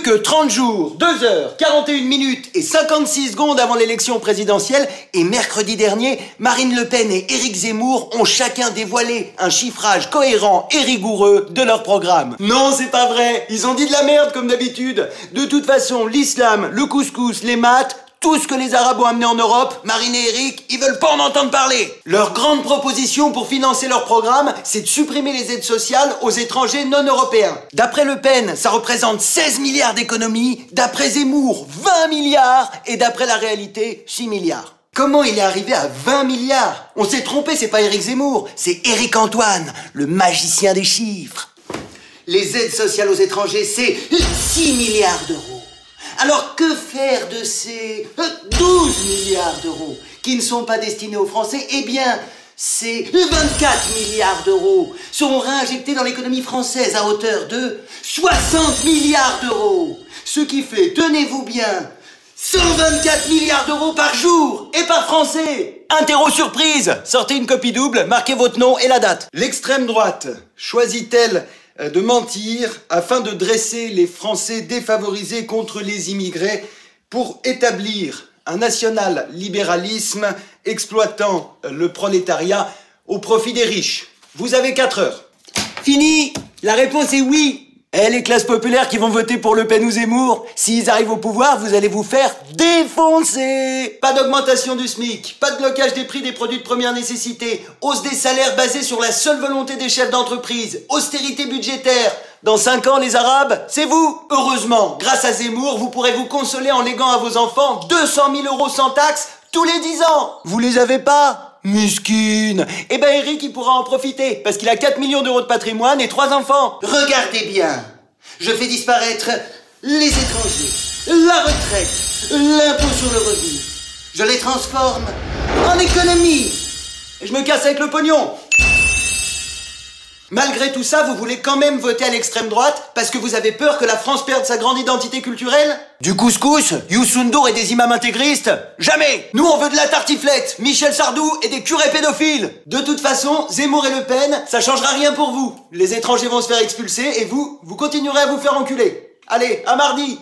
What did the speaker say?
que 30 jours, 2 heures, 41 minutes et 56 secondes avant l'élection présidentielle, et mercredi dernier, Marine Le Pen et Éric Zemmour ont chacun dévoilé un chiffrage cohérent et rigoureux de leur programme. Non, c'est pas vrai, ils ont dit de la merde comme d'habitude. De toute façon, l'islam, le couscous, les maths, tout ce que les Arabes ont amené en Europe, Marine et Eric, ils veulent pas en entendre parler. Leur grande proposition pour financer leur programme, c'est de supprimer les aides sociales aux étrangers non européens. D'après Le Pen, ça représente 16 milliards d'économies, d'après Zemmour, 20 milliards, et d'après la réalité, 6 milliards. Comment il est arrivé à 20 milliards? On s'est trompé, c'est pas Éric Zemmour, c'est Éric Antoine, le magicien des chiffres. Les aides sociales aux étrangers, c'est 6 milliards d'euros. Alors que faire de ces 12 milliards d'euros qui ne sont pas destinés aux Français? Eh bien, ces 24 milliards d'euros seront réinjectés dans l'économie française à hauteur de 60 milliards d'euros. Ce qui fait, tenez-vous bien, 124 milliards d'euros par jour et par Français. Interro surprise, sortez une copie double, marquez votre nom et la date. L'extrême droite choisit-elle de mentir afin de dresser les Français défavorisés contre les immigrés pour établir un national-libéralisme exploitant le prolétariat au profit des riches? Vous avez 4 heures. Fini! La réponse est oui! Eh, les classes populaires qui vont voter pour Le Pen ou Zemmour, s'ils arrivent au pouvoir, vous allez vous faire défoncer! Pas d'augmentation du SMIC, pas de blocage des prix des produits de première nécessité, hausse des salaires basée sur la seule volonté des chefs d'entreprise, austérité budgétaire. Dans 5 ans, les Arabes, c'est vous! Heureusement, grâce à Zemmour, vous pourrez vous consoler en léguant à vos enfants 200 000 euros sans taxe tous les 10 ans! Vous les avez pas? Musquine. Eh ben Eric, il pourra en profiter, parce qu'il a 4 millions d'euros de patrimoine et 3 enfants. Regardez bien, je fais disparaître les étrangers, la retraite, l'impôt sur le revenu. Je les transforme en économie. Et je me casse avec le pognon. Malgré tout ça, vous voulez quand même voter à l'extrême droite parce que vous avez peur que la France perde sa grande identité culturelle? Du couscous, Youssou N'Dour et des imams intégristes? Jamais! Nous, on veut de la tartiflette, Michel Sardou et des curés pédophiles! De toute façon, Zemmour et Le Pen, ça changera rien pour vous. Les étrangers vont se faire expulser et vous continuerez à vous faire enculer. Allez, à mardi!